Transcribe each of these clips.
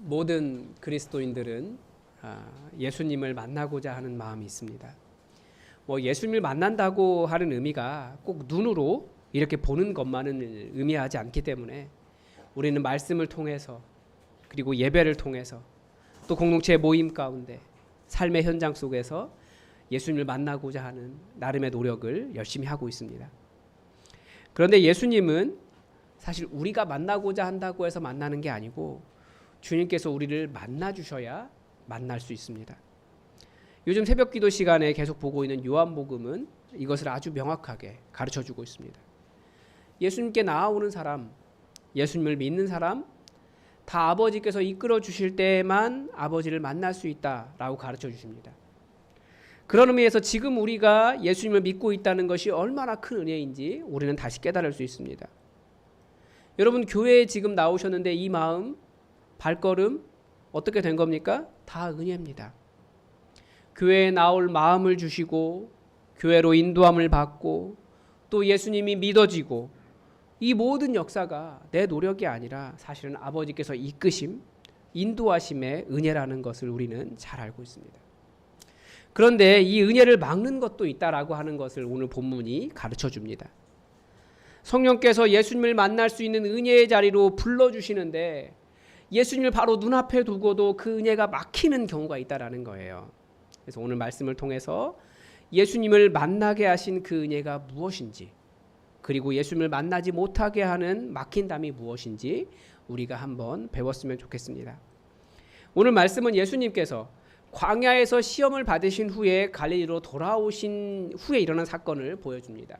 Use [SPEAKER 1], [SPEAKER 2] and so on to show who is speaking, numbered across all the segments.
[SPEAKER 1] 모든 그리스도인들은 예수님을 만나고자 하는 마음이 있습니다. 예수님을 만난다고 하는 의미가 꼭 눈으로 이렇게 보는 것만은 의미하지 않기 때문에 우리는 말씀을 통해서 그리고 예배를 통해서 또 공동체 모임 가운데 삶의 현장 속에서 예수님을 만나고자 하는 나름의 노력을 열심히 하고 있습니다. 그런데 예수님은 사실 우리가 만나고자 한다고 해서 만나는 게 아니고 주님께서 우리를 만나 주셔야 만날 수 있습니다. 요즘 새벽기도 시간에 계속 보고 있는 요한복음은 이것을 아주 명확하게 가르쳐주고 있습니다. 예수님께 나아오는 사람, 예수님을 믿는 사람 다 아버지께서 이끌어 주실 때에만 아버지를 만날 수 있다라고 가르쳐 주십니다. 그런 의미에서 지금 우리가 예수님을 믿고 있다는 것이 얼마나 큰 은혜인지 우리는 다시 깨달을 수 있습니다. 여러분 교회에 지금 나오셨는데 이 마음, 발걸음 어떻게 된 겁니까? 다 은혜입니다. 교회에 나올 마음을 주시고 교회로 인도함을 받고 또 예수님이 믿어지고 이 모든 역사가 내 노력이 아니라 사실은 아버지께서 이끄심, 인도하심의 은혜라는 것을 우리는 잘 알고 있습니다. 그런데 이 은혜를 막는 것도 있다라고 하는 것을 오늘 본문이 가르쳐 줍니다. 성령께서 예수님을 만날 수 있는 은혜의 자리로 불러주시는데 예수님을 바로 눈앞에 두고도 그 은혜가 막히는 경우가 있다라는 거예요. 그래서 오늘 말씀을 통해서 예수님을 만나게 하신 그 은혜가 무엇인지 그리고 예수님을 만나지 못하게 하는 막힌 담이 무엇인지 우리가 한번 배웠으면 좋겠습니다. 오늘 말씀은 예수님께서 광야에서 시험을 받으신 후에 갈릴리로 돌아오신 후에 일어난 사건을 보여줍니다.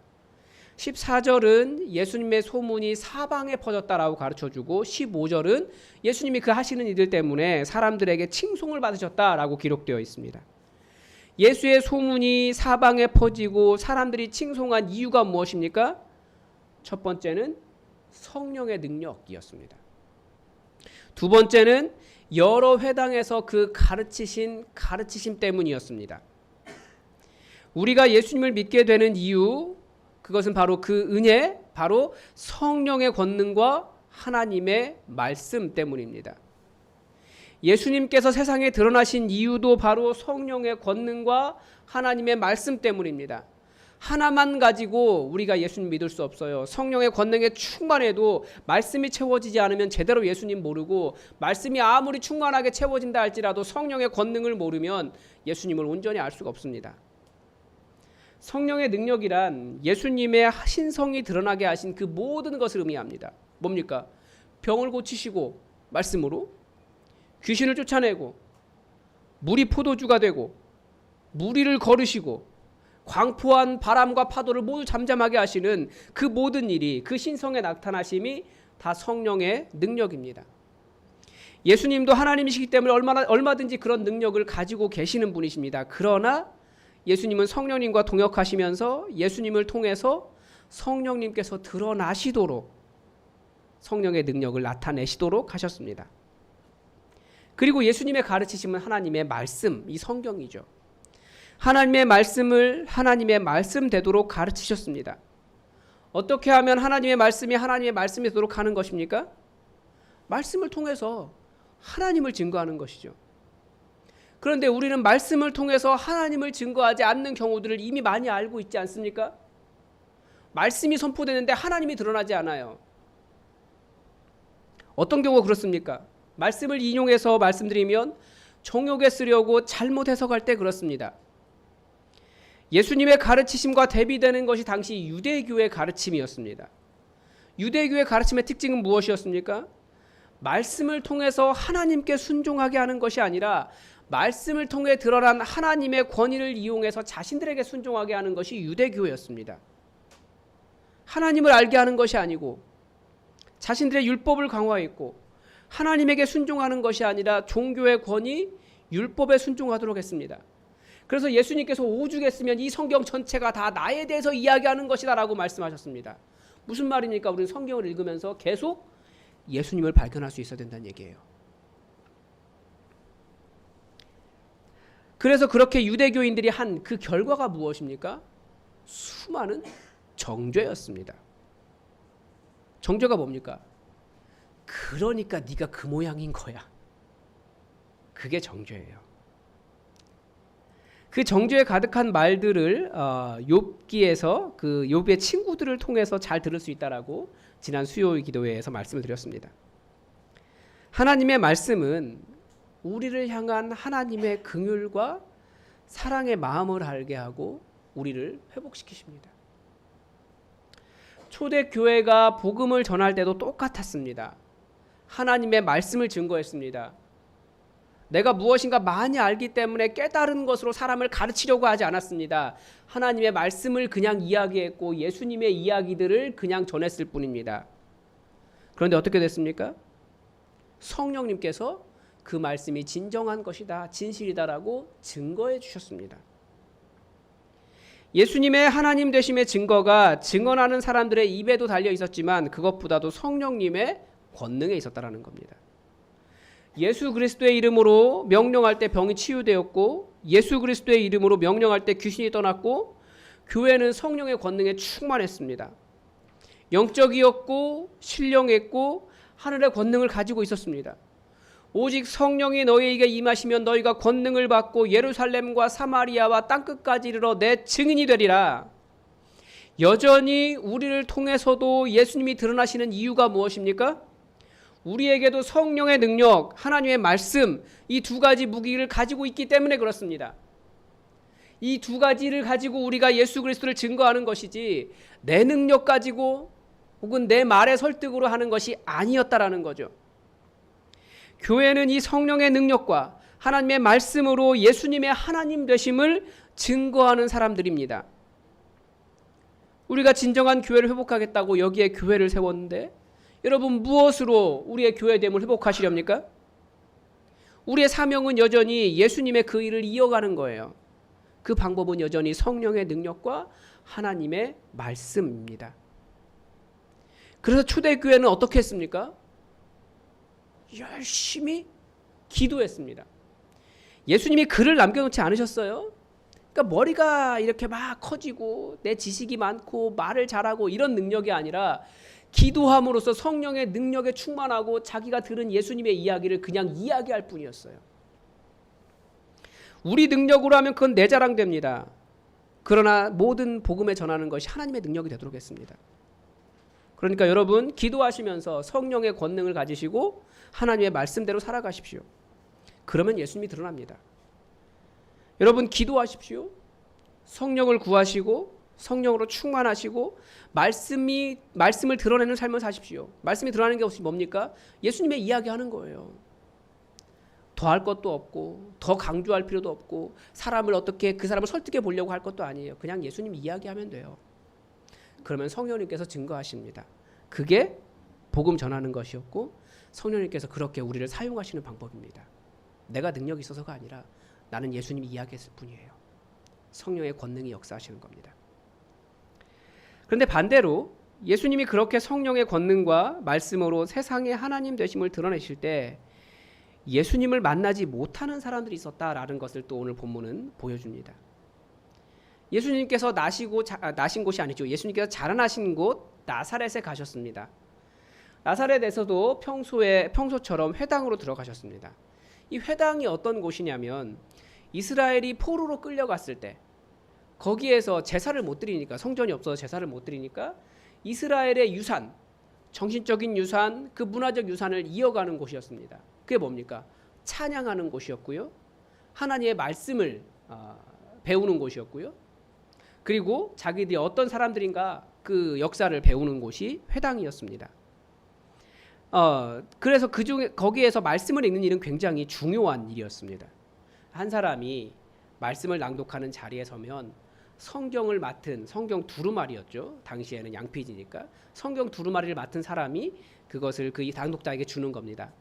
[SPEAKER 1] 14절은 예수님의 소문이 사방에 퍼졌다라고 가르쳐주고 15절은 예수님이 그 하시는 일들 때문에 사람들에게 칭송을 받으셨다라고 기록되어 있습니다. 예수의 소문이 사방에 퍼지고 사람들이 칭송한 이유가 무엇입니까? 첫 번째는 성령의 능력이었습니다. 두 번째는 여러 회당에서 그 가르치심 때문이었습니다. 우리가 예수님을 믿게 되는 이유, 그것은 바로 그 은혜, 바로 성령의 권능과 하나님의 말씀 때문입니다. 예수님께서 세상에 드러나신 이유도 바로 성령의 권능과 하나님의 말씀 때문입니다. 하나만 가지고 우리가 예수님 믿을 수 없어요. 성령의 권능에 충만해도 말씀이 채워지지 않으면 제대로 예수님 모르고 말씀이 아무리 충만하게 채워진다 할지라도 성령의 권능을 모르면 예수님을 온전히 알 수가 없습니다. 성령의 능력이란 예수님의 신성이 드러나게 하신 그 모든 것을 의미합니다. 뭡니까? 병을 고치시고 말씀으로, 귀신을 쫓아내고, 물이 포도주가 되고, 무리를 거르시고, 광포한 바람과 파도를 모두 잠잠하게 하시는 그 모든 일이, 그 신성의 나타나심이 다 성령의 능력입니다. 예수님도 하나님이시기 때문에 얼마든지 그런 능력을 가지고 계시는 분이십니다. 그러나 예수님은 성령님과 동역하시면서 예수님을 통해서 성령님께서 드러나시도록 성령의 능력을 나타내시도록 하셨습니다. 그리고 예수님의 가르치심은 하나님의 말씀, 이 성경이죠. 하나님의 말씀을 하나님의 말씀 되도록 가르치셨습니다. 어떻게 하면 하나님의 말씀이 하나님의 말씀이 되도록 하는 것입니까? 말씀을 통해서 하나님을 증거하는 것이죠. 그런데 우리는 말씀을 통해서 하나님을 증거하지 않는 경우들을 이미 많이 알고 있지 않습니까? 말씀이 선포되는데 하나님이 드러나지 않아요. 어떤 경우가 그렇습니까? 말씀을 인용해서 말씀드리면 정욕에 쓰려고 잘못 해석할 때 그렇습니다. 예수님의 가르치심과 대비되는 것이 당시 유대교의 가르침이었습니다. 유대교의 가르침의 특징은 무엇이었습니까? 말씀을 통해서 하나님께 순종하게 하는 것이 아니라 말씀을 통해 드러난 하나님의 권위를 이용해서 자신들에게 순종하게 하는 것이 유대교였습니다. 하나님을 알게 하는 것이 아니고 자신들의 율법을 강화했고 하나님에게 순종하는 것이 아니라 종교의 권위, 율법에 순종하도록 했습니다. 그래서 예수님께서 오죽했으면 이 성경 전체가 다 나에 대해서 이야기하는 것이다 라고 말씀하셨습니다. 무슨 말입니까? 우리는 성경을 읽으면서 계속 예수님을 발견할 수 있어야 된다는 얘기예요. 그래서 그렇게 유대교인들이 한 그 결과가 무엇입니까? 수많은 정죄였습니다. 정죄가 뭡니까? 그러니까 네가 그 모양인 거야. 그게 정죄예요. 그 정죄에 가득한 말들을 욥기에서 그 욥의 친구들을 통해서 잘 들을 수 있다라고 지난 수요일 기도회에서 말씀을 드렸습니다. 하나님의 말씀은 우리를 향한 하나님의 긍휼과 사랑의 마음을 알게 하고 우리를 회복시키십니다. 초대교회가 복음을 전할 때도 똑같았습니다. 하나님의 말씀을 증거했습니다. 내가 무엇인가 많이 알기 때문에 깨달은 것으로 사람을 가르치려고 하지 않았습니다. 하나님의 말씀을 그냥 이야기했고 예수님의 이야기들을 그냥 전했을 뿐입니다. 그런데 어떻게 됐습니까? 성령님께서 그 말씀이 진정한 것이다, 진실이다라고 증거해 주셨습니다. 예수님의 하나님 되심의 증거가 증언하는 사람들의 입에도 달려 있었지만 그것보다도 성령님의 권능에 있었다라는 겁니다. 예수 그리스도의 이름으로 명령할 때 병이 치유되었고 예수 그리스도의 이름으로 명령할 때 귀신이 떠났고 교회는 성령의 권능에 충만했습니다. 영적이었고 신령했고 하늘의 권능을 가지고 있었습니다. 오직 성령이 너희에게 임하시면 너희가 권능을 받고 예루살렘과 사마리아와 땅끝까지 이르러 내 증인이 되리라. 여전히 우리를 통해서도 예수님이 드러나시는 이유가 무엇입니까? 우리에게도 성령의 능력, 하나님의 말씀, 이 두 가지 무기를 가지고 있기 때문에 그렇습니다. 이 두 가지를 가지고 우리가 예수 그리스도를 증거하는 것이지 내 능력 가지고 혹은 내 말의 설득으로 하는 것이 아니었다라는 거죠. 교회는 이 성령의 능력과 하나님의 말씀으로 예수님의 하나님 되심을 증거하는 사람들입니다. 우리가 진정한 교회를 회복하겠다고 여기에 교회를 세웠는데 여러분 무엇으로 우리의 교회됨을 회복하시렵니까? 우리의 사명은 여전히 예수님의 그 일을 이어가는 거예요. 그 방법은 여전히 성령의 능력과 하나님의 말씀입니다. 그래서 초대교회는 어떻게 했습니까? 열심히 기도했습니다. 예수님이 글을 남겨놓지 않으셨어요. 그러니까 머리가 이렇게 막 커지고 내 지식이 많고 말을 잘하고 이런 능력이 아니라 기도함으로써 성령의 능력에 충만하고 자기가 들은 예수님의 이야기를 그냥 이야기할 뿐이었어요. 우리 능력으로 하면 그건 내 자랑됩니다. 그러나 모든 복음에 전하는 것이 하나님의 능력이 되도록 했습니다. 그러니까 여러분 기도하시면서 성령의 권능을 가지시고 하나님의 말씀대로 살아가십시오. 그러면 예수님이 드러납니다. 여러분 기도하십시오. 성령을 구하시고 성령으로 충만하시고 말씀을 드러내는 삶을 사십시오. 말씀이 드러나는 게 없이 뭡니까? 예수님의 이야기하는 거예요. 더할 것도 없고 더 강조할 필요도 없고 사람을 어떻게 그 사람을 설득해 보려고 할 것도 아니에요. 그냥 예수님 이야기하면 돼요. 그러면 성령님께서 증거하십니다. 그게 복음 전하는 것이었고 성령님께서 그렇게 우리를 사용하시는 방법입니다. 내가 능력이 있어서가 아니라 나는 예수님이 이야기했을 뿐이에요. 성령의 권능이 역사하시는 겁니다. 그런데 반대로 예수님이 그렇게 성령의 권능과 말씀으로 세상의 하나님 되심을 드러내실 때 예수님을 만나지 못하는 사람들이 있었다라는 것을 또 오늘 본문은 보여줍니다. 예수님께서 나신 곳이 아니죠. 예수님께서 자라나신 곳 나사렛에 가셨습니다. 나사렛에서도 평소처럼 회당으로 들어가셨습니다. 이 회당이 어떤 곳이냐면 이스라엘이 포로로 끌려갔을 때 거기에서 제사를 못 드리니까 성전이 없어서 제사를 못 드리니까 이스라엘의 유산, 정신적인 유산, 그 문화적 유산을 이어가는 곳이었습니다. 그게 뭡니까? 찬양하는 곳이었고요. 하나님의 말씀을 배우는 곳이었고요. 그리고 자기들이 어떤 사람들인가 그 역사를 배우는 곳이 회당이었습니다. 그래서 거기에서 말씀을 읽는 일은 굉장히 중요한 일이었습니다. 한 사람이 말씀을 낭독하는 자리에 서면 성경을 맡은 성경 두루마리였죠. 당시에는 양피지니까 성경 두루마리를 맡은 사람이 그것을 그 낭독자에게 주는 겁니다.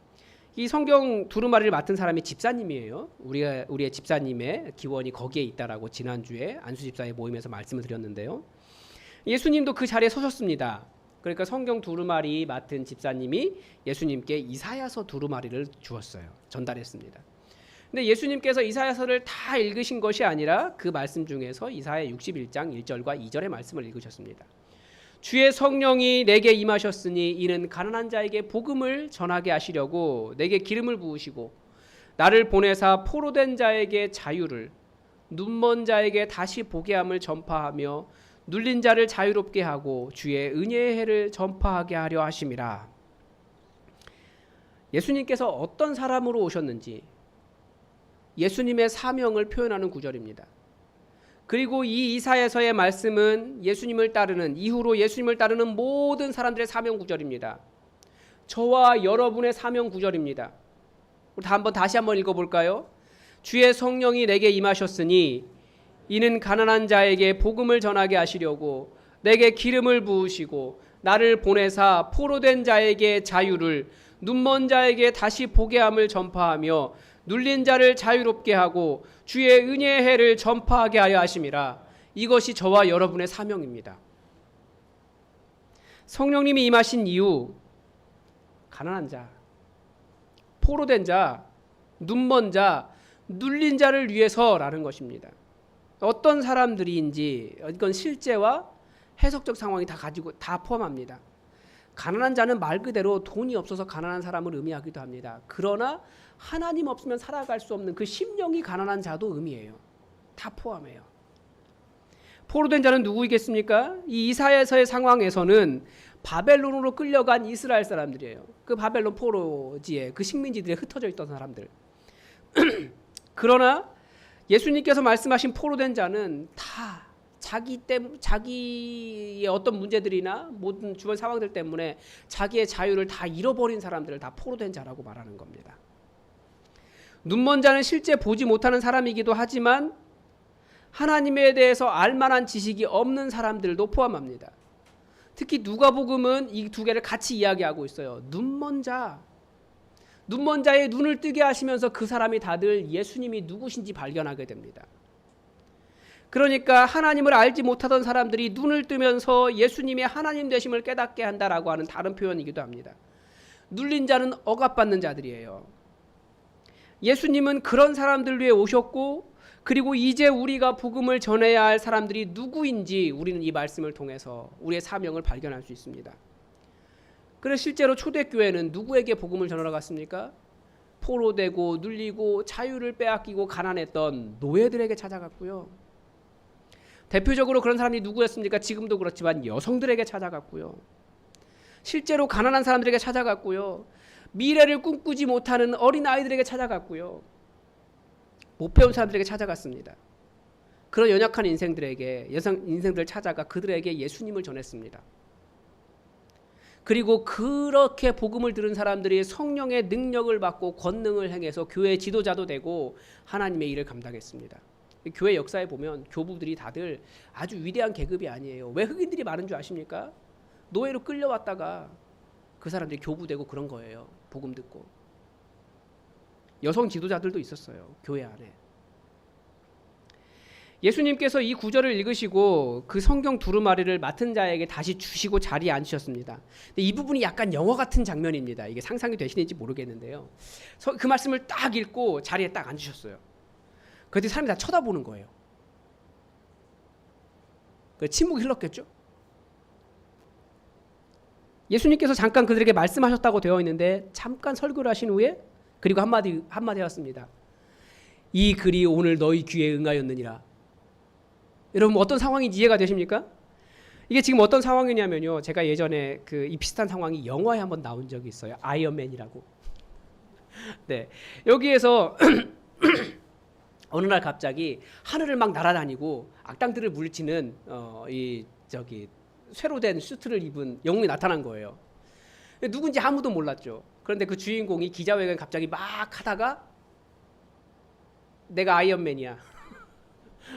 [SPEAKER 1] 이 성경 두루마리를 맡은 사람이 집사님이에요. 우리의 집사님의 기원이 거기에 있다라고 지난주에 안수집사의 모임에서 말씀을 드렸는데요. 예수님도 그 자리에 서셨습니다. 그러니까 성경 두루마리 맡은 집사님이 예수님께 이사야서 두루마리를 주었어요. 전달했습니다. 근데 예수님께서 이사야서를 다 읽으신 것이 아니라 그 말씀 중에서 이사야 61장 1절과 2절의 말씀을 읽으셨습니다. 주의 성령이 내게 임하셨으니 이는 가난한 자에게 복음을 전하게 하시려고 내게 기름을 부으시고 나를 보내사 포로된 자에게 자유를, 눈먼 자에게 다시 보게 함을 전파하며 눌린 자를 자유롭게 하고 주의 은혜의 해를 전파하게 하려 하심이라. 예수님께서 어떤 사람으로 오셨는지 예수님의 사명을 표현하는 구절입니다. 그리고 이 이사야서의 말씀은 예수님을 따르는, 이후로 예수님을 따르는 모든 사람들의 사명 구절입니다. 저와 여러분의 사명 구절입니다. 우리 다시 한번 읽어볼까요? 주의 성령이 내게 임하셨으니 이는 가난한 자에게 복음을 전하게 하시려고 내게 기름을 부으시고 나를 보내사 포로된 자에게 자유를, 눈먼 자에게 다시 보게 함을 전파하며 눌린 자를 자유롭게 하고 주의 은혜의 해를 전파하게 하려 하심이라. 이것이 저와 여러분의 사명입니다. 성령님이 임하신 이유, 가난한 자, 포로된 자, 눈먼 자, 눌린 자를 위해서라는 것입니다. 어떤 사람들인지 이건 실제와 해석적 상황이 다 포함합니다. 가난한 자는 말 그대로 돈이 없어서 가난한 사람을 의미하기도 합니다. 그러나 하나님 없으면 살아갈 수 없는 그 심령이 가난한 자도 의미해요. 다 포함해요. 포로된 자는 누구이겠습니까? 이 이사야서의 상황에서는 바벨론으로 끌려간 이스라엘 사람들이에요. 그 바벨론 포로지에 그 식민지들에 흩어져 있던 사람들. 그러나 예수님께서 말씀하신 포로된 자는 다 자기의 어떤 문제들이나 모든 주변 상황들 때문에 자기의 자유를 다 잃어버린 사람들을 다 포로된 자라고 말하는 겁니다. 눈먼 자는 실제 보지 못하는 사람이기도 하지만 하나님에 대해서 알만한 지식이 없는 사람들도 포함합니다. 특히 누가복음은 이 두 개를 같이 이야기하고 있어요. 눈먼 자의 눈을 뜨게 하시면서 그 사람이 다들 예수님이 누구신지 발견하게 됩니다. 그러니까 하나님을 알지 못하던 사람들이 눈을 뜨면서 예수님의 하나님 되심을 깨닫게 한다라고 하는 다른 표현이기도 합니다. 눌린 자는 억압받는 자들이에요. 예수님은 그런 사람들 위해 오셨고, 그리고 이제 우리가 복음을 전해야 할 사람들이 누구인지 우리는 이 말씀을 통해서 우리의 사명을 발견할 수 있습니다. 그래서 실제로 초대교회는 누구에게 복음을 전하러 갔습니까? 포로되고 눌리고 자유를 빼앗기고 가난했던 노예들에게 찾아갔고요. 대표적으로 그런 사람이 누구였습니까? 지금도 그렇지만 여성들에게 찾아갔고요. 실제로 가난한 사람들에게 찾아갔고요. 미래를 꿈꾸지 못하는 어린아이들에게 찾아갔고요. 못 배운 사람들에게 찾아갔습니다. 그런 연약한 인생들을 찾아가 그들에게 예수님을 전했습니다. 그리고 그렇게 복음을 들은 사람들이 성령의 능력을 받고 권능을 행해서 교회 지도자도 되고 하나님의 일을 감당했습니다. 교회 역사에 보면 교부들이 다들 아주 위대한 계급이 아니에요. 왜 흑인들이 많은 줄 아십니까? 노예로 끌려왔다가 그 사람들이 교부되고 그런 거예요. 복음 듣고. 여성 지도자들도 있었어요. 교회 안에. 예수님께서 이 구절을 읽으시고 그 성경 두루마리를 맡은 자에게 다시 주시고 자리에 앉으셨습니다. 근데 이 부분이 약간 영화 같은 장면입니다. 이게 상상이 되시는지 모르겠는데요. 그 말씀을 딱 읽고 자리에 딱 앉으셨어요. 그랬더니 사람이 다 쳐다보는 거예요. 침묵이 흘렀겠죠? 예수님께서 잠깐 그들에게 말씀하셨다고 되어 있는데 잠깐 설교를 하신 후에 그리고 한마디 하셨습니다. 이 글이 오늘 너희 귀에 응하였느니라. 여러분 어떤 상황인지 이해가 되십니까? 이게 지금 어떤 상황이냐면요. 제가 예전에 이 비슷한 상황이 영화에 한번 나온 적이 있어요. 아이언맨이라고. 네, 여기에서 어느 날 갑자기 하늘을 막 날아다니고 악당들을 물리치는 쇠로 된 슈트를 입은 영웅이 나타난 거예요. 누군지 아무도 몰랐죠. 그런데 그 주인공이 기자회견 갑자기 막 하다가 내가 아이언맨이야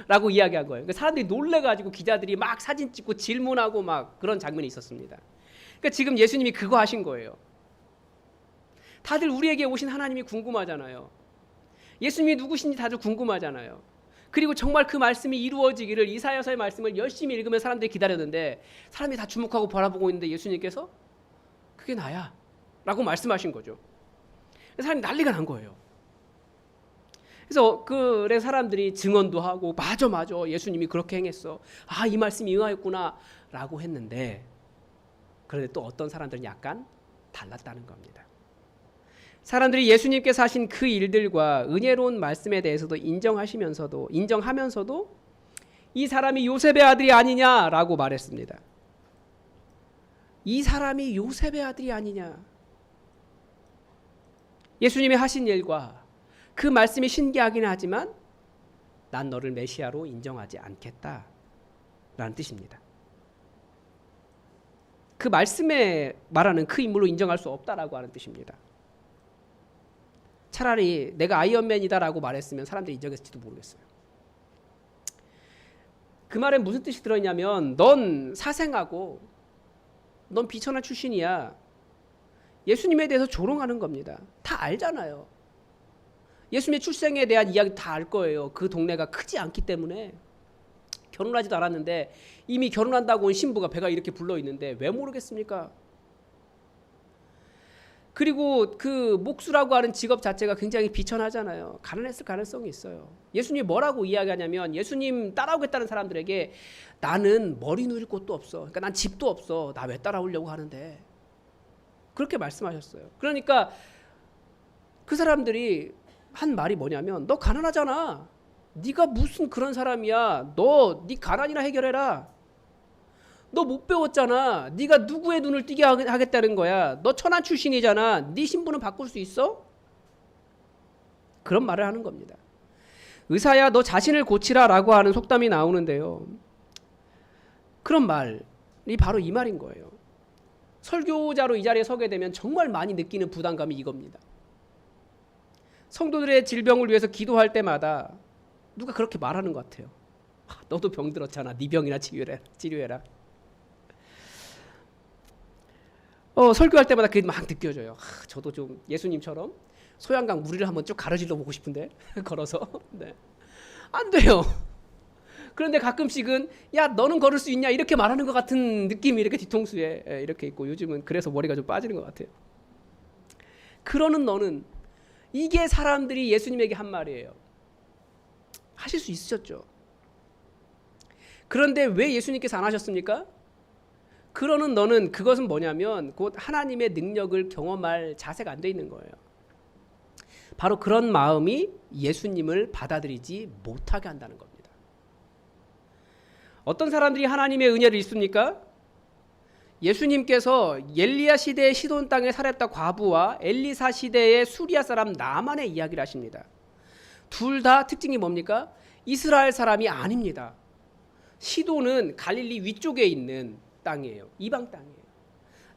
[SPEAKER 1] 라고 이야기한 거예요. 그러니까 사람들이 놀래가지고 기자들이 막 사진 찍고 질문하고 막 그런 장면이 있었습니다. 그러니까 지금 예수님이 그거 하신 거예요. 다들 우리에게 오신 하나님이 궁금하잖아요. 예수님이 누구신지 다들 궁금하잖아요. 그리고 정말 그 말씀이 이루어지기를 이사야서의 말씀을 열심히 읽으면 사람들이 기다렸는데 사람이 다 주목하고 바라보고 있는데 예수님께서 그게 나야 라고 말씀하신 거죠. 사람이 난리가 난 거예요. 그래서 사람들이 증언도 하고 맞아 예수님이 그렇게 행했어. 이 말씀이 응하였구나 라고 했는데 그런데 또 어떤 사람들은 약간 달랐다는 겁니다. 사람들이 예수님께서 하신 그 일들과 은혜로운 말씀에 대해서도 인정하면서도 이 사람이 요셉의 아들이 아니냐라고 말했습니다. 이 사람이 요셉의 아들이 아니냐. 예수님이 하신 일과 그 말씀이 신기하긴 하지만 난 너를 메시아로 인정하지 않겠다라는 뜻입니다. 그 말씀에 말하는 그 인물로 인정할 수 없다라고 하는 뜻입니다. 차라리 내가 아이언맨이다라고 말했으면 사람들이 인정했을지도 모르겠어요. 그 말에 무슨 뜻이 들어있냐면 넌 사생하고 넌 비천한 출신이야. 예수님에 대해서 조롱하는 겁니다. 다 알잖아요. 예수님의 출생에 대한 이야기 다 알 거예요. 그 동네가 크지 않기 때문에. 결혼하지도 않았는데 이미 결혼한다고 온 신부가 배가 이렇게 불러있는데 왜 모르겠습니까? 그리고 그 목수라고 하는 직업 자체가 굉장히 비천하잖아요. 가난했을 가능성이 있어요. 예수님이 뭐라고 이야기하냐면 예수님 따라오겠다는 사람들에게 나는 머리 누릴 곳도 없어. 그러니까 난 집도 없어. 나 왜 따라오려고 하는데. 그렇게 말씀하셨어요. 그러니까 그 사람들이 한 말이 뭐냐면 너 가난하잖아. 네가 무슨 그런 사람이야. 네 가난이나 해결해라. 너 못 배웠잖아. 네가 누구의 눈을 띄게 하겠다는 거야. 너 천한 출신이잖아. 네 신분은 바꿀 수 있어? 그런 말을 하는 겁니다. 의사야 너 자신을 고치라라고 하는 속담이 나오는데요. 그런 말이 바로 이 말인 거예요. 설교자로 이 자리에 서게 되면 정말 많이 느끼는 부담감이 이겁니다. 성도들의 질병을 위해서 기도할 때마다 누가 그렇게 말하는 것 같아요. 너도 병 들었잖아. 네 병이나 치료해라. 설교할 때마다 그게 막 느껴져요. 저도 좀 예수님처럼 소양강 무리를 한번 쭉 가르질러 보고 싶은데 걸어서. 네. 안 돼요. 그런데 가끔씩은 야 너는 걸을 수 있냐 이렇게 말하는 것 같은 느낌이 이렇게 뒤통수에 이렇게 있고 요즘은 그래서 머리가 좀 빠지는 것 같아요. 그러는 너는 이게 사람들이 예수님에게 한 말이에요. 하실 수 있으셨죠. 그런데 왜 예수님께서 안 하셨습니까? 그러는 너는 그것은 뭐냐면 곧 하나님의 능력을 경험할 자세가 안 돼 있는 거예요. 바로 그런 마음이 예수님을 받아들이지 못하게 한다는 겁니다. 어떤 사람들이 하나님의 은혜를 입습니까? 예수님께서 엘리야 시대의 시돈 땅의 사렙다 과부와 엘리사 시대의 수리아 사람 나만의 이야기를 하십니다. 둘 다 특징이 뭡니까? 이스라엘 사람이 아닙니다. 시돈은 갈릴리 위쪽에 있는 땅이에요. 이방 땅이에요.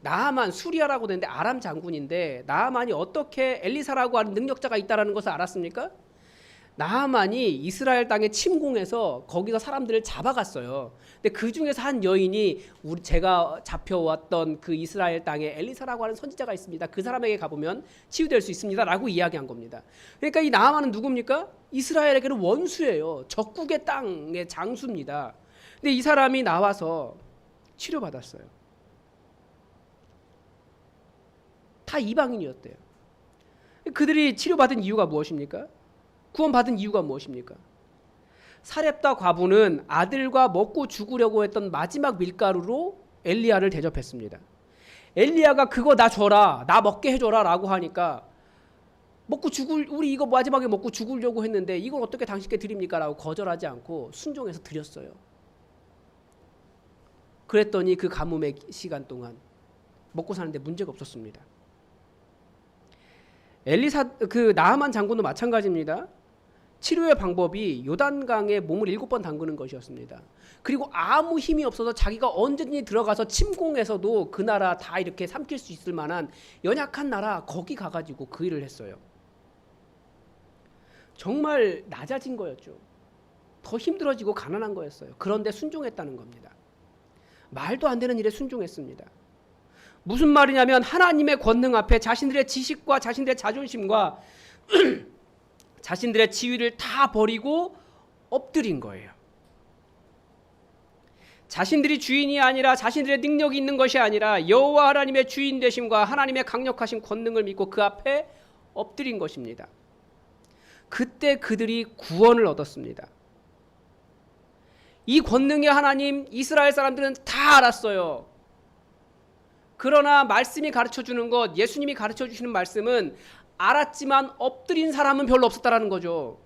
[SPEAKER 1] 나아만 수리아라고 되는데 아람 장군인데 나아만이 어떻게 엘리사라고 하는 능력자가 있다는 것을 알았습니까? 나아만이 이스라엘 땅에 침공해서 거기서 사람들을 잡아갔어요. 근데 그 중에서 한 여인이 제가 잡혀왔던 그 이스라엘 땅에 엘리사라고 하는 선지자가 있습니다. 그 사람에게 가보면 치유될 수 있습니다. 라고 이야기한 겁니다. 그러니까 이 나아만은 누굽니까? 이스라엘에게는 원수예요. 적국의 땅의 장수입니다. 근데 이 사람이 나와서 치료받았어요. 다 이방인이었대요. 그들이 치료받은 이유가 무엇입니까? 구원받은 이유가 무엇입니까? 사렙다 과부는 아들과 먹고 죽으려고 했던 마지막 밀가루로 엘리야를 대접했습니다. 엘리야가 그거 나 줘라, 나 먹게 해줘라 라고 하니까 우리 이거 마지막에 먹고 죽으려고 했는데 이걸 어떻게 당신께 드립니까? 라고 거절하지 않고 순종해서 드렸어요. 그랬더니 그 가뭄의 시간 동안 먹고 사는데 문제가 없었습니다. 그 나아만 장군도 마찬가지입니다. 치료의 방법이 요단강에 몸을 7번 담그는 것이었습니다. 그리고 아무 힘이 없어서 자기가 언제든지 들어가서 침공해서도 그 나라 다 이렇게 삼킬 수 있을 만한 연약한 나라 거기 가가지고 그 일을 했어요. 정말 낮아진 거였죠. 더 힘들어지고 가난한 거였어요. 그런데 순종했다는 겁니다. 말도 안 되는 일에 순종했습니다. 무슨 말이냐면 하나님의 권능 앞에 자신들의 지식과 자신들의 자존심과 자신들의 지위를 다 버리고 엎드린 거예요. 자신들이 주인이 아니라 자신들의 능력이 있는 것이 아니라 여호와 하나님의 주인 되심과 하나님의 강력하신 권능을 믿고 그 앞에 엎드린 것입니다. 그때 그들이 구원을 얻었습니다. 이 권능의 하나님 이스라엘 사람들은 다 알았어요. 그러나 말씀이 가르쳐주는 것, 예수님이 가르쳐주시는 말씀은 알았지만 엎드린 사람은 별로 없었다라는 거죠.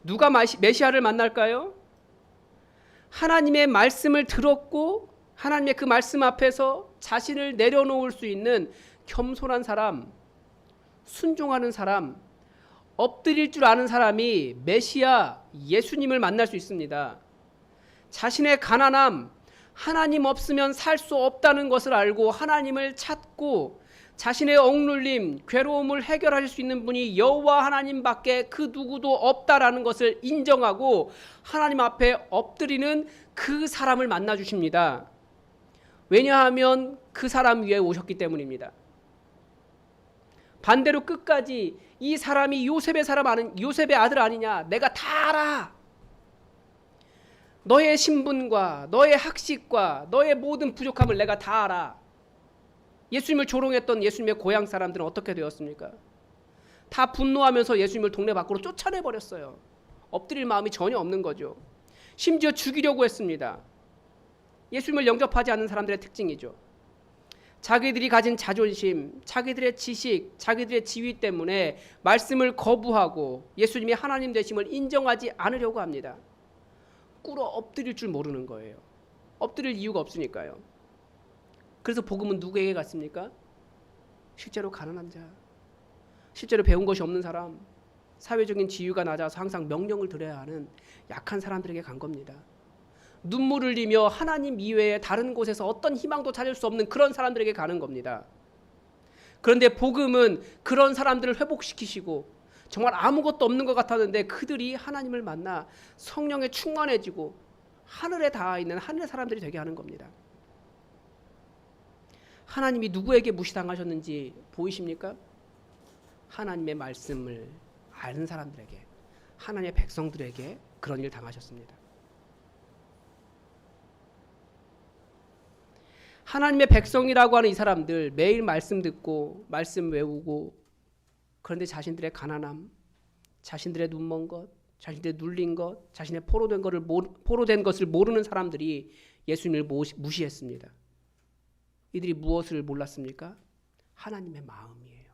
[SPEAKER 1] 누가 메시아를 만날까요? 하나님의 말씀을 들었고 하나님의 그 말씀 앞에서 자신을 내려놓을 수 있는 겸손한 사람, 순종하는 사람, 엎드릴 줄 아는 사람이 메시아 예수님을 만날 수 있습니다. 자신의 가난함, 하나님 없으면 살 수 없다는 것을 알고 하나님을 찾고 자신의 억눌림, 괴로움을 해결할 수 있는 분이 여호와 하나님밖에 그 누구도 없다라는 것을 인정하고 하나님 앞에 엎드리는 그 사람을 만나 주십니다. 왜냐하면 그 사람 위에 오셨기 때문입니다. 반대로 끝까지 이 사람이 요셉의 아들 아니냐, 내가 다 알아. 너의 신분과 너의 학식과 너의 모든 부족함을 내가 다 알아. 예수님을 조롱했던 예수님의 고향 사람들은 어떻게 되었습니까? 다 분노하면서 예수님을 동네 밖으로 쫓아내버렸어요. 엎드릴 마음이 전혀 없는 거죠. 심지어 죽이려고 했습니다. 예수님을 영접하지 않는 사람들의 특징이죠. 자기들이 가진 자존심, 자기들의 지식, 자기들의 지위 때문에 말씀을 거부하고 예수님이 하나님 되심을 인정하지 않으려고 합니다. 꿇어 엎드릴 줄 모르는 거예요. 엎드릴 이유가 없으니까요. 그래서 복음은 누구에게 갔습니까? 실제로 가난한 자, 실제로 배운 것이 없는 사람, 사회적인 지위가 낮아서 항상 명령을 들어야 하는 약한 사람들에게 간 겁니다. 눈물을 흘리며 하나님 이외에 다른 곳에서 어떤 희망도 찾을 수 없는 그런 사람들에게 가는 겁니다. 그런데 복음은 그런 사람들을 회복시키시고 정말 아무것도 없는 것 같았는데 그들이 하나님을 만나 성령에 충만해지고 하늘에 닿아 있는 하늘의 사람들이 되게 하는 겁니다. 하나님이 누구에게 무시당하셨는지 보이십니까? 하나님의 말씀을 아는 사람들에게, 하나님의 백성들에게 그런 일 당하셨습니다. 하나님의 백성이라고 하는 이 사람들 매일 말씀 듣고 말씀 외우고 그런데 자신들의 가난함, 자신들의 눈먼 것, 자신들의 눌린 것, 자신의 포로된 것을 모르는 사람들이 예수님을 무시했습니다. 이들이 무엇을 몰랐습니까? 하나님의 마음이에요.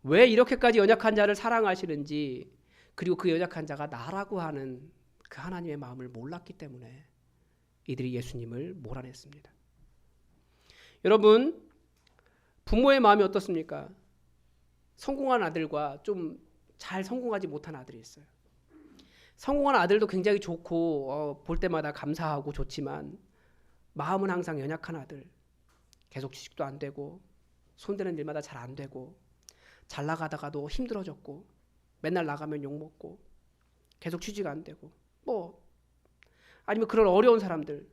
[SPEAKER 1] 왜 이렇게까지 연약한 자를 사랑하시는지, 그리고 그 연약한 자가 나라고 하는 그 하나님의 마음을 몰랐기 때문에 이들이 예수님을 몰아냈습니다. 여러분, 부모의 마음이 어떻습니까? 성공한 아들과 좀 잘 성공하지 못한 아들이 있어요. 성공한 아들도 굉장히 좋고 볼 때마다 감사하고 좋지만 마음은 항상 연약한 아들, 계속 취직도 안 되고 손대는 일마다 잘 안 되고 잘 나가다가도 힘들어졌고 맨날 나가면 욕먹고 계속 취직 안 되고 아니면 그런 어려운 사람들,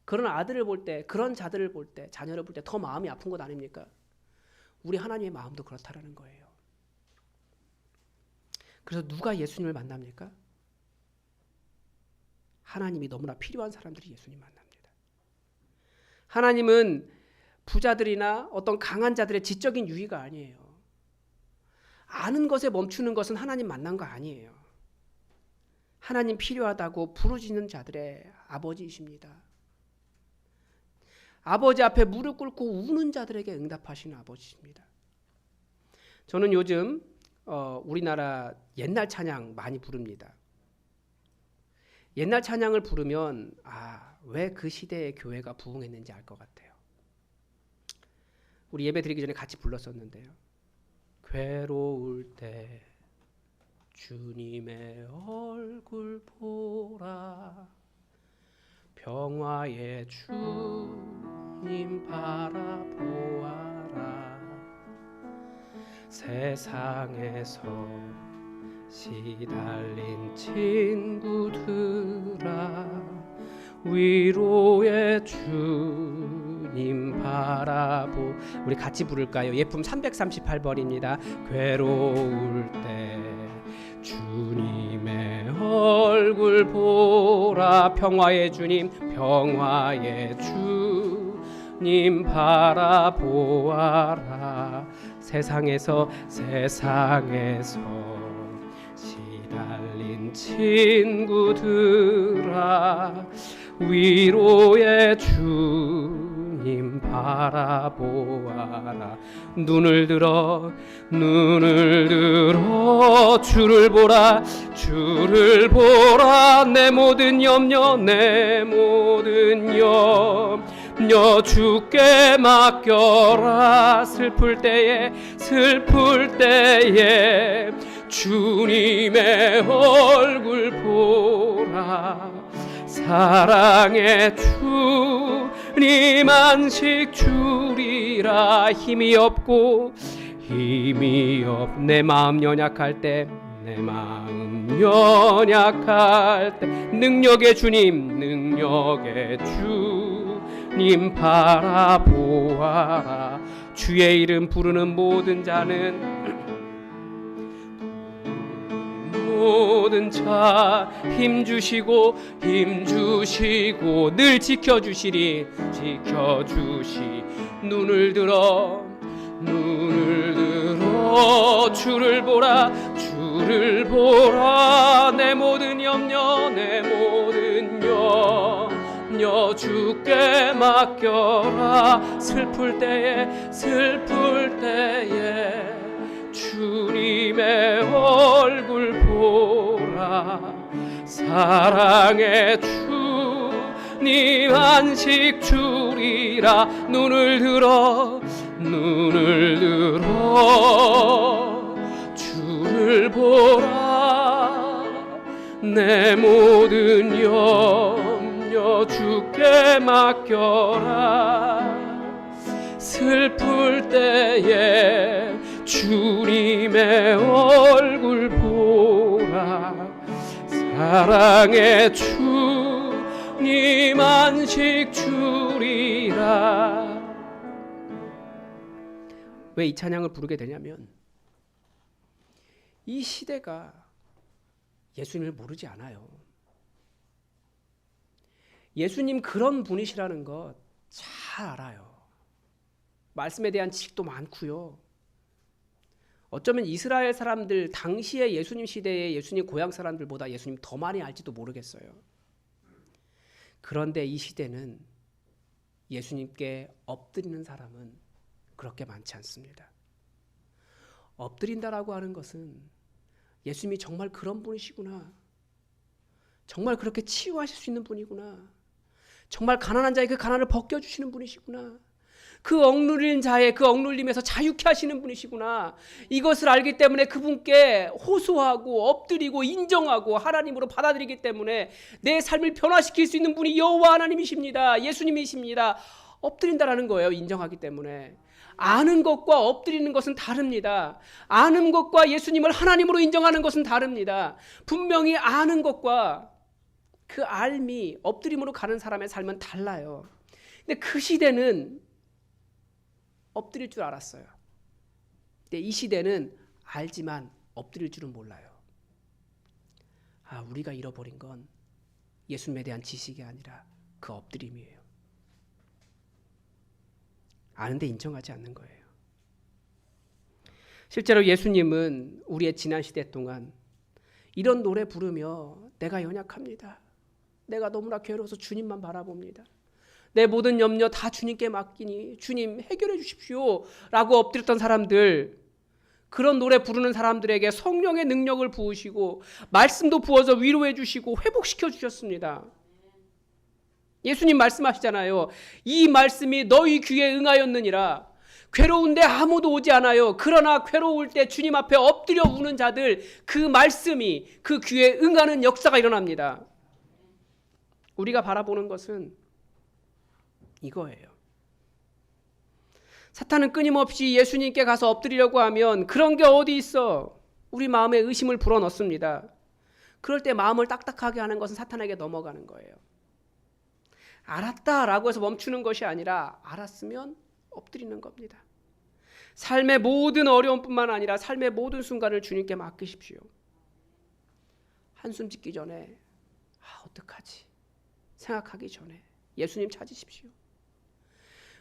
[SPEAKER 1] 그런 아들을 볼 때, 그런 자들을 볼 때, 자녀를 볼 때 더 마음이 아픈 것 아닙니까? 우리 하나님의 마음도 그렇다라는 거예요. 그래서 누가 예수님을 만납니까? 하나님이 너무나 필요한 사람들이 예수님 만납니다. 하나님은 부자들이나 어떤 강한 자들의 지적인 유의가 아니에요. 아는 것에 멈추는 것은 하나님 만난 거 아니에요. 하나님 필요하다고 부르짖는 자들의 아버지이십니다. 아버지 앞에 무릎 꿇고 우는 자들에게 응답하시는 아버지입니다. 저는 요즘 우리나라 옛날 찬양 많이 부릅니다. 옛날 찬양을 부르면 왜 그 시대의 교회가 부흥했는지 알 것 같아요. 우리 예배 드리기 전에 같이 불렀었는데요. 괴로울 때 주님의 얼굴 보라, 평화의 주님 바라보아라, 세상에서 시달린 친구들아, 위로의 주님 바라보. 우리 같이 부를까요? 예품 338번입니다. 괴로울 때 주님의 얼굴 보라, 평화의 주님, 평화의 주님 바라보아라, 세상에서 시달린 친구들아, 위로의 주님 바라보아라. 눈을 들어 주를 보라. 내 모든 염려 주께 맡겨라. 슬플 때에 주님의 얼굴 보라. 사랑의 주님 안식 주리라. 힘이 없 내 마음 연약할 때 능력의 주님 바라보아라. 주의 이름 부르는 모든 자 힘주시고 늘 지켜주시. 눈을 들어 주를 보라. 내 모든 염려 주께 맡겨라. 슬플 때에 주님의 얼굴 보라. 사랑의 주님 안식 주리라. 눈을 들어 주를 보라. 내 모든 염려 주께 맡겨라. 슬플 때에 주님의 얼굴 보라. 사랑의 주님 안식 주리라. 왜 이 찬양을 부르게 되냐면 이 시대가 예수님을 모르지 않아요. 예수님 그런 분이시라는 것 잘 알아요. 말씀에 대한 지식도 많고요. 어쩌면 이스라엘 사람들 당시의 예수님 시대의 예수님 고향 사람들보다 예수님 더 많이 알지도 모르겠어요. 그런데 이 시대는 예수님께 엎드리는 사람은 그렇게 많지 않습니다. 엎드린다라고 하는 것은 예수님이 정말 그런 분이시구나. 정말 그렇게 치유하실 수 있는 분이구나. 정말 가난한 자의 그 가난을 벗겨주시는 분이시구나. 그 억눌린 자의 그 억눌림에서 자유케 하시는 분이시구나. 이것을 알기 때문에 그분께 호소하고 엎드리고 인정하고 하나님으로 받아들이기 때문에 내 삶을 변화시킬 수 있는 분이 여호와 하나님이십니다. 예수님이십니다. 엎드린다라는 거예요. 인정하기 때문에. 아는 것과 엎드리는 것은 다릅니다. 아는 것과 예수님을 하나님으로 인정하는 것은 다릅니다. 분명히 아는 것과 그 알미, 엎드림으로 가는 사람의 삶은 달라요. 근데 그 시대는 엎드릴 줄 알았어요. 근데 이 시대는 알지만 엎드릴 줄은 몰라요. 우리가 잃어버린 건 예수님에 대한 지식이 아니라 그 엎드림이에요. 아는데 인정하지 않는 거예요. 실제로 예수님은 우리의 지난 시대 동안 이런 노래 부르며 내가 연약합니다. 내가 너무나 괴로워서 주님만 바라봅니다. 내 모든 염려 다 주님께 맡기니 주님 해결해 주십시오 라고 엎드렸던 사람들, 그런 노래 부르는 사람들에게 성령의 능력을 부으시고 말씀도 부어서 위로해 주시고 회복시켜 주셨습니다. 예수님 말씀하시잖아요. 이 말씀이 너희 귀에 응하였느니라. 괴로운데 아무도 오지 않아요. 그러나 괴로울 때 주님 앞에 엎드려 우는 자들, 그 말씀이 그 귀에 응하는 역사가 일어납니다. 우리가 바라보는 것은 이거예요. 사탄은 끊임없이 예수님께 가서 엎드리려고 하면 그런 게 어디 있어? 우리 마음에 의심을 불어넣습니다. 그럴 때 마음을 딱딱하게 하는 것은 사탄에게 넘어가는 거예요. 알았다라고 해서 멈추는 것이 아니라 알았으면 엎드리는 겁니다. 삶의 모든 어려움뿐만 아니라 삶의 모든 순간을 주님께 맡기십시오. 한숨 짓기 전에 어떡하지? 생각하기 전에 예수님 찾으십시오.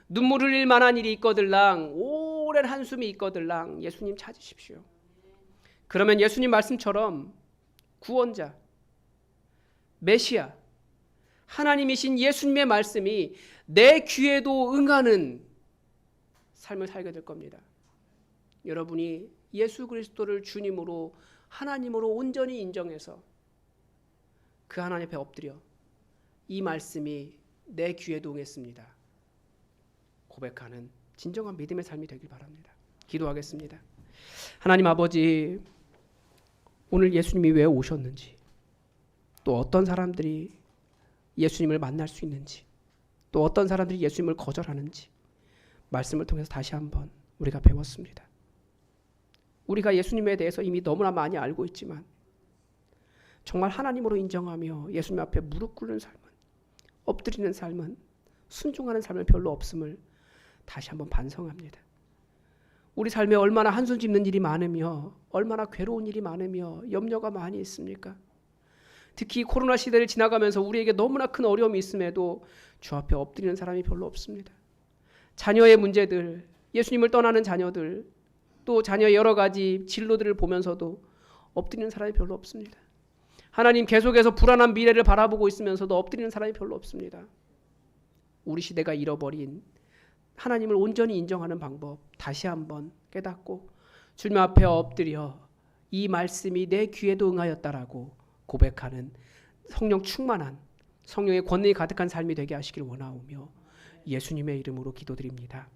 [SPEAKER 1] 눈물 흘릴 만한 일이 있거들랑, 오랜 한숨이 있거들랑 예수님 찾으십시오. 그러면 예수님 말씀처럼 구원자, 메시아, 하나님이신 예수님의 말씀이 내 귀에도 응하는 삶을 살게 될 겁니다. 여러분이 예수 그리스도를 주님으로 하나님으로 온전히 인정해서 그 하나님 앞에 엎드려 이 말씀이 내 귀에도 응했습니다 고백하는 진정한 믿음의 삶이 되길 바랍니다. 기도하겠습니다. 하나님 아버지, 오늘 예수님이 왜 오셨는지, 또 어떤 사람들이 예수님을 만날 수 있는지, 또 어떤 사람들이 예수님을 거절하는지 말씀을 통해서 다시 한번 우리가 배웠습니다. 우리가 예수님에 대해서 이미 너무나 많이 알고 있지만 정말 하나님으로 인정하며 예수님 앞에 무릎 꿇는 삶은, 엎드리는 삶은, 순종하는 삶은 별로 없음을 다시 한번 반성합니다. 우리 삶에 얼마나 한숨 짓는 일이 많으며 얼마나 괴로운 일이 많으며 염려가 많이 있습니까? 특히 코로나 시대를 지나가면서 우리에게 너무나 큰 어려움이 있음에도 주 앞에 엎드리는 사람이 별로 없습니다. 자녀의 문제들, 예수님을 떠나는 자녀들, 또 자녀의 여러 가지 진로들을 보면서도 엎드리는 사람이 별로 없습니다. 하나님, 계속해서 불안한 미래를 바라보고 있으면서도 엎드리는 사람이 별로 없습니다. 우리 시대가 잃어버린 하나님을 온전히 인정하는 방법 다시 한번 깨닫고 주님 앞에 엎드려 이 말씀이 내 귀에도 응하였다라고 고백하는 성령 충만한, 성령의 권능이 가득한 삶이 되게 하시길 원하오며 예수님의 이름으로 기도드립니다.